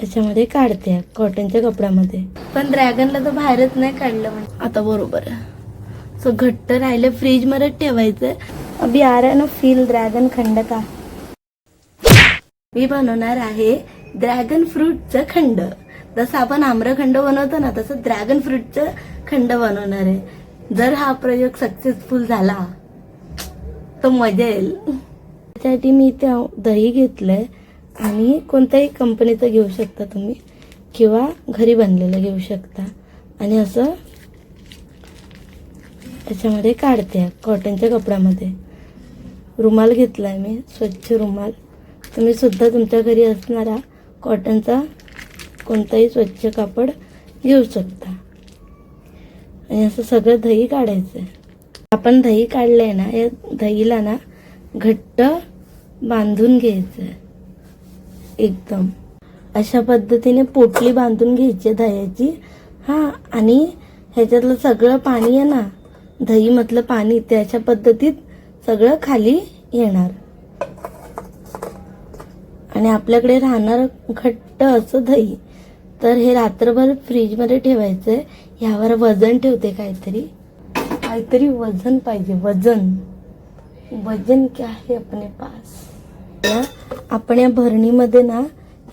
त्याच्यामध्ये काढते कॉटनच्या कपड्यामध्ये. पण ड्रॅगनला तर बाहेरच नाही काढलं म्हणजे आता बरोबर आहे. सो घट्ट राहिले फ्रीज मध्ये ठेवायचं. अभी आ रहा है ना फील ड्रॅगन खंड का. मी बनवणार आहे ड्रॅगन फ्रूटचं खंड. जसं आपण आम्रखंड बनवतो ना तसं ड्रॅगन फ्रूटचं खंड बनवणार आहे. जर हा प्रयोग सक्सेसफुल झाला तर मजा येईल. त्यासाठी मी इथे दही घेतलंय आणि कोणत्याही कंपनीचं घेऊ शकता तुम्ही किंवा घरी बनलेलं घेऊ शकता. आणि असं त्याच्यामध्ये काढते कॉटनच्या कपड्यामध्ये. रुमाल घेतलाय मी, स्वच्छ रुमाल. तुम्ही सुद्धा तुमच्या घरी असणारा कॉटनचा कोणताही स्वच्छ कापड घेऊ शकता. आणि असं सगळं दही काढायचं. आपण दही काढलंय ना, या दहीला ना घट्ट बांधून घ्यायचं एकदम. अशा पद्धतीने पोटली बांधून घ्यायची दह्याची. आणि ह्याच्यातलं सगळं पाणी आहे ना, दही मधलं पाणी ते अशा पद्धतीत सगळं खाली येणार. आणि आपल्याकडे राहणार घट्ट असं दही. तर हे रात्रभर फ्रीज मध्ये ठेवायचंय. ह्यावर वजन ठेवते काहीतरी वजन पाहिजे. वजन क्या है अपने पास. आपण या भरणीमध्ये ना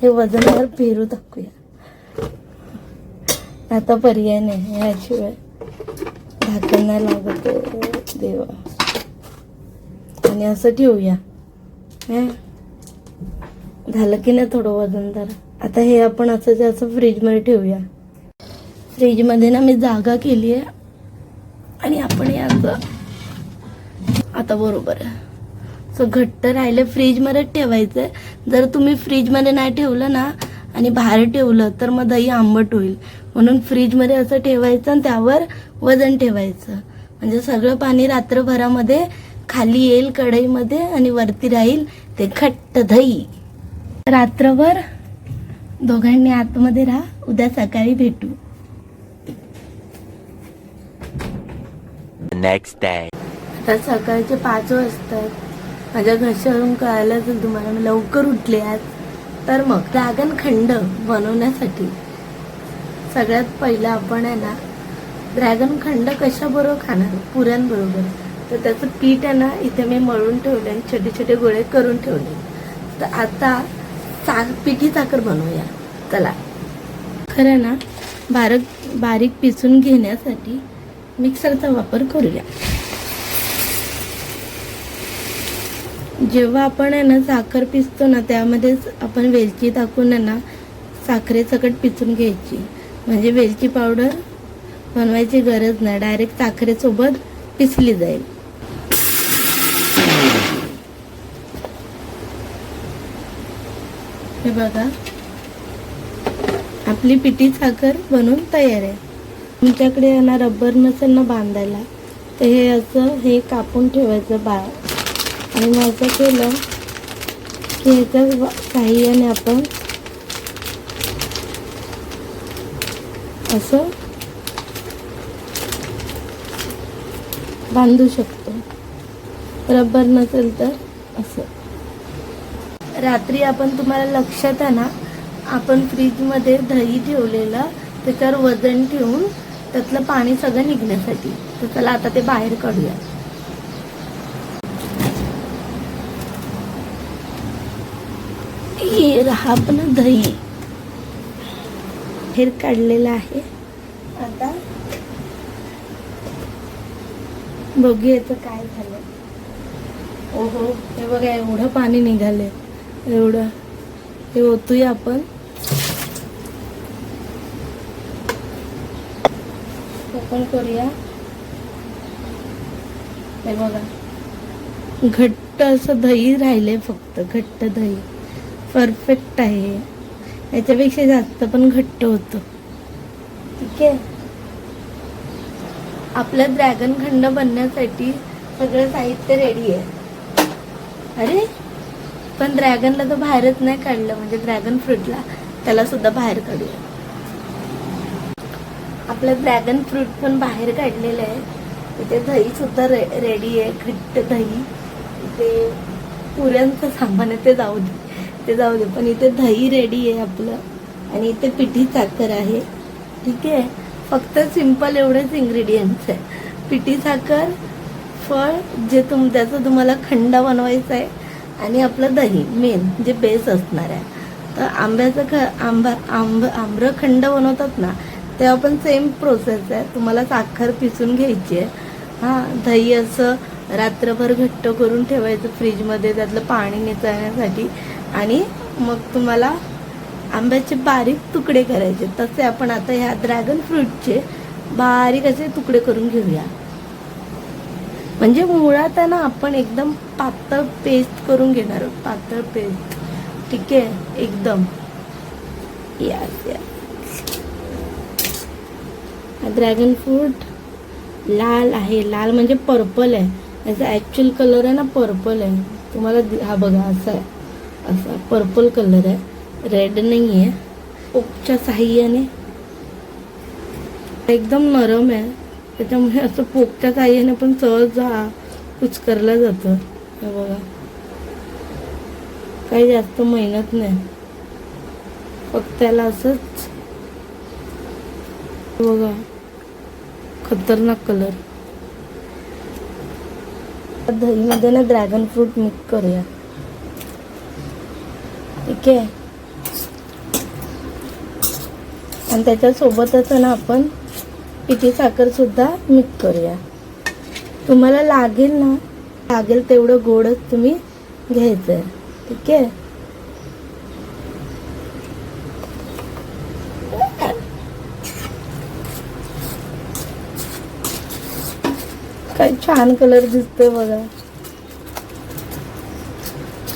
हे वजनावर पेरू टाकूया. आता पर्याय नाही, याशिवाय झाकण नाही लागत देवा. आणि असं ठेवूया. झालं की नाही थोडं वजनदार. आता हे आपण असं फ्रीज मध्ये ठेवूया. फ्रीज मध्ये ना मी जागा केली आहे. आणि आपण याचं आता बरोबर आहे. सो घट्ट राहिले फ्रीज मध्ये ठेवायचंय. जर तुम्ही फ्रीज मध्ये नाही ठेवलं ना आणि बाहेर ठेवलं तर मग दही आंबट होईल. म्हणून फ्रीज मध्ये असं ठेवायचं आणि त्यावर वजन ठेवायचं. म्हणजे सगळं पाणी रात्रभरामध्ये खाली येईल कढईमध्ये आणि वरती राहील ते घट्ट दही. रात्रभर दोघांनी आतमध्ये राहा. उद्या सकाळी भेटू. Next day. आता सकाळचे 5 वाजतात. माझ्या घशावरून कळालं असेल तुम्हाला मी लवकर उठले आज. तर मग ड्रॅगन खंड बनवण्यासाठी सगळ्यात पहिलं आपण आहे ना ड्रॅगन खंड कशाबरोबर खाणार, पुऱ्यांबरोबर. तर त्याचं पीठ आहे ना इथे मी मळून ठेवले आणि छोटे छोटे गोळे करून ठेवले. तर आता पिठी साखर बनवूया. चला. खरं ना बारीक पिसून घेण्यासाठी मिक्सरचा वापर करूया. जेव्हा आपण आहे ना साखर पिसतो ना त्यामध्येच आपण वेलची टाकून आहे ना साखरेसकट पिसून घ्यायची. म्हणजे वेलची पावडर बनवायची गरज नाही, डायरेक्ट साखरेसोबत पिसली जाईल. हे बघा आपली पिठी साखर बनवून तयार आहे. तुमच्याकडे ना रबर नसेल ना बांधायला तर हे असं हे कापून ठेवायचं बाळ. आणि मग असं केलं की ह्याच्या साह्याने आपण असं बांधू शकतो. रबर नसेल तर असं. रात्री आपण तुम्हाला लक्षात आहे ना आपण फ्रीजमध्ये दही ठेवलेलं त्याच्यावर वजन ठेवून त्यातलं पाणी सगळं निघण्यासाठी. तर चला आता ते बाहेर काढूया. हे रहा आपलं दही बाहेर काढलेलं आहे. आता बघूया याचं काय झालं. ओहो हे बघा एवढं पाणी निघालंय. एवढं हे ओतूया आपण. ओपन करूया. हे बघा घट्ट असं दही राहिले. फक्त घट्ट दही परफेक्ट आहे. याच्यापेक्षा जास्त पण घट्ट होतं. ठीक आहे. आपलं ड्रॅगन खंड बनण्यासाठी सगळं साहित्य रेडी आहे. अरे पण ड्रॅगनला तर बाहेरच नाही काढलं. म्हणजे ड्रॅगन फ्रूटला त्याला सुद्धा बाहेर काढूया. आपलं ड्रॅगन फ्रूट पण बाहेर काढलेलं आहे. इथे दही सुद्धा रेडी आहे. घट्ट दही. इथे पुऱ्यांचं सामान आहे ते जाऊ दे पण इथे दही रेडी आहे आपलं. आणि इथे पिठी साखर आहे. ठीक आहे, फक्त सिंपल एवढेच इंग्रेडियंट्स आहे. पिठी साखर, फळ जे त्याचं तुम्हाला खंड बनवायचं आहे, आणि आपलं दही मेन जे बेस असणार आहे. तर आम्रखंड बनवतात ना, तेव्हा पण सेम प्रोसेस आहे. तुम्हाला साखर पिसून घ्यायची आहे. दही असं रात्रभर घट्ट करून ठेवायचं फ्रीजमध्ये, त्यातलं पाणी निचळण्यासाठी. आणि मग तुम्हाला आंब्याचे बारीक तुकडे करायचे. तसे आपण आता ह्या ड्रॅगन फ्रूटचे बारीक असे तुकडे करून घेऊया. म्हणजे मुळात आहे ना, आपण एकदम पातळ पेस्ट करून घेणार आहोत. पातळ पेस्ट. ठीक आहे, एकदम. यस. ड्रॅगन फ्रूट लाल आहे. लाल म्हणजे पर्पल आहे. याचा ॲक्च्युअल कलर आहे ना पर्पल आहे. तुम्हाला हा बघा, असा आहे. असा पर्पल कलर आहे, रेड नाही आहे. पोकच्या साह्याने एकदम नरम आहे, त्याच्यामुळे असं पोकच्या साह्याने पण सहज कुचकरला जातं. हे बघा, काही जास्त मेहनत नाही, फक्त त्याला असंच. बघा, खतरनाक कलर. दहीमध्ये ना ड्रॅगन फ्रूट मिक्स करूया. ठीक आहे, आणि त्याच्यासोबतच ना आपण पिठी साखर सुद्धा मिक्स करूया. तुम्हाला लागेल तेवढं गोडच तुम्ही घ्यायचं. ठीक आहे, काय छान कलर दिसतोय बघा,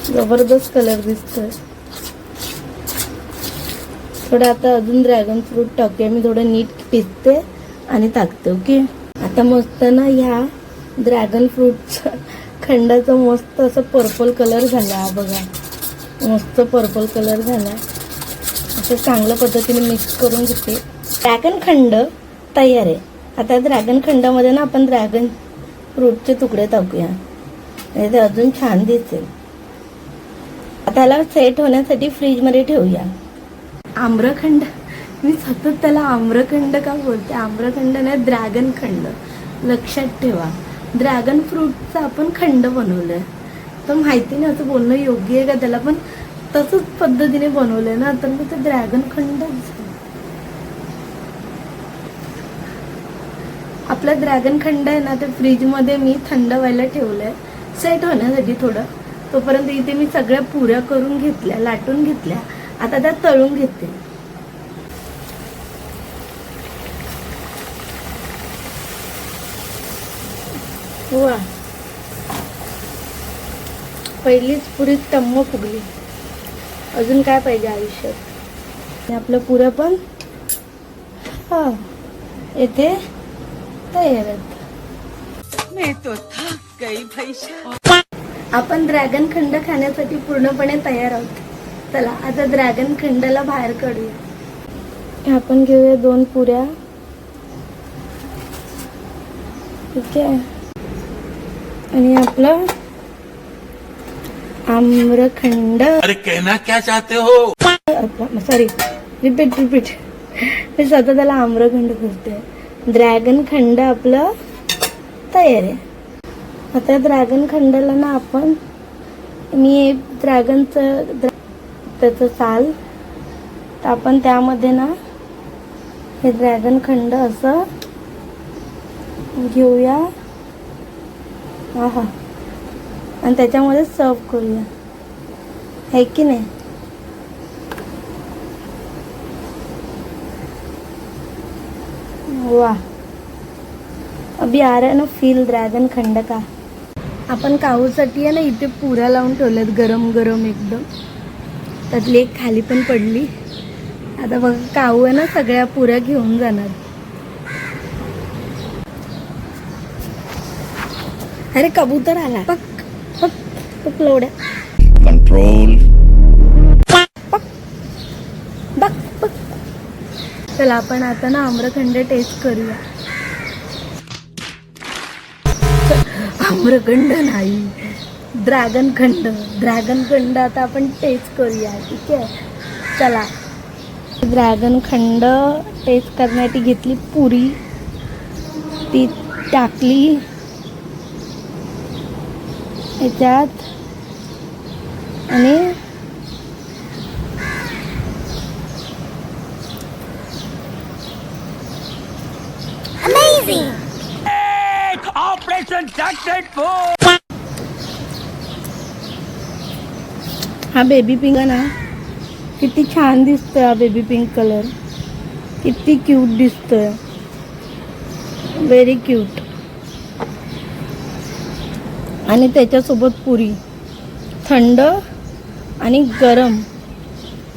जबरदस्त कलर दिसतोय. थोडं आता अजून ड्रॅगन फ्रूट टाकूया. मी थोडं नीट पिसते आणि टाकते. ओके, आता मस्त ना ह्या ड्रॅगन फ्रूटचं खंडाचा मस्त असं पर्पल कलर झाला. बघा, मस्त पर्पल कलर झाला. असं चांगल्या पद्धतीने मिक्स करून घेते. ड्रॅगन खंड तयार आहे. आता ड्रॅगन खंडामध्ये ना आपण ड्रॅगन फ्रूटचे तुकडे टाकूया, म्हणजे ते अजून छान दिसेल. आता याला सेट होण्यासाठी फ्रीजमध्ये ठेवूया. आम्रखंड, मी सतत त्याला आम्रखंड का बोलते? आम्रखंड नाही, ड्रॅगन खंड. लक्षात ठेवा, ड्रॅगन फ्रूटचा आपण खंड बनवलंय. तर माहिती नाही असं बोलणं योग्य आहे का त्याला, पण तसंच पद्धतीने बनवलंय ना, तर मग ते ड्रॅगन खंड. आपला ड्रॅगन खंड आहे ना, ते फ्रीजमध्ये मी थंड व्हायला ठेवलंय सेट होण्यासाठी थोडं. तोपर्यंत इथे मी सगळ्या पुऱ्या करून घेतल्या, लाटून घेतल्या. आता त्या तळून घेते. वा, पहिलीच पुरी टम्म फुगली. अजून काय पाहिजे आयुष्यात? आपल्या पुऱ्या पण इथे तयार आहेत. मैं तो थक गई भाई. आपण ड्रॅगन खंड खाण्यासाठी पूर्णपणे तयार आहोत. चला आता ड्रॅगन खंडाला बाहेर काढूया. आपण घेऊया 2 पुऱ्या. ठीक आहे, आणि आपलं आम्रखंड. अरे कहना क्या चाहते हो? Sorry, repeat. मी स्वतः त्याला आम्रखंड करते. ड्रॅगन खंड आपलं तयार आहे. आता ड्रॅगन खंडाला ना आपण, मी ड्रॅगनचं त्याचं साल, तर आपण त्यामध्ये ना हे ड्रॅगन खंड असं घेऊया. आणि त्याच्यामध्ये सर्व करूया, है की नाही? वाह, अभी आ रहा है ना फील ड्रॅगन खंड का. आपण काहूसाठी आहे ना इथे पुऱ्या लावून ठेवल्यात गरम गरम एकदम. त्यातली एक खाली पण पडली. आता बघ, काहू आहे ना सगळ्या पुऱ्या घेऊन जाणार. अरे कबूतर आला. पक पक पक लवड्या. कंट्रोल. पक बक पक. चला आपण आता ना आम्रखंड टेस्ट करूया. आम्रखंड नाही, ड्रॅगन खंड आता आपण टेस्ट करूया. ठीक आहे, चला. ड्रॅगन खंड टेस्ट करण्यासाठी घेतली पुरी, ती टाकली याच्यात आणि ऑपरेशन सक्सेसफुल. हा बेबी पिंक ना, किती छान दिसतोय हा बेबी पिंक कलर, किती क्यूट दिसतोय, व्हेरी क्यूट. आणि त्याच्यासोबत पुरी, थंड आणि गरम,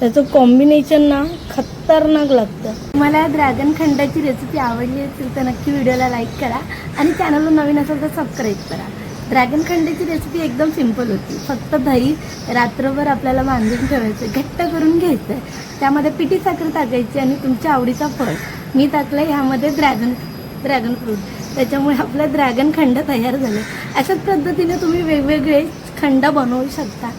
त्याचं कॉम्बिनेशन ना खतरनाक लागतं. तुम्हाला या ड्रॅगन खंडाची रेसिपी आवडली असेल तर नक्की व्हिडिओला लाईक करा आणि चॅनलला नवीन असेल तर सबस्क्राईब करा. ड्रॅगन खंडाची रेसिपी एकदम सिंपल होती. फक्त दही रात्रभर आपल्याला बांधून ठेवायचं, घट्ट करून घ्यायचं, त्यामध्ये पिठी साखर टाकायची आणि तुमच्या आवडीचा फळ. मी टाकलं ह्यामध्ये ड्रॅगन फ्रूट, त्याच्यामुळे आपलं ड्रॅगन खंड तयार झालं. अशाच पद्धतीने तुम्ही वेगवेगळे खंड बनवू शकता.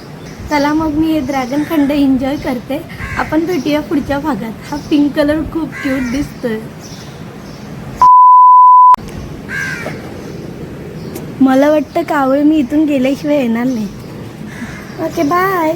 चला मग मी हे ड्रॅगन खंड एन्जॉय करते. आपण भेटूया पुढच्या भागात. हा पिंक कलर खूप क्यूट दिसतोय. मला वाटतं कावळे मी इथून गेल्याशिवाय येणार नाही. Okay bye.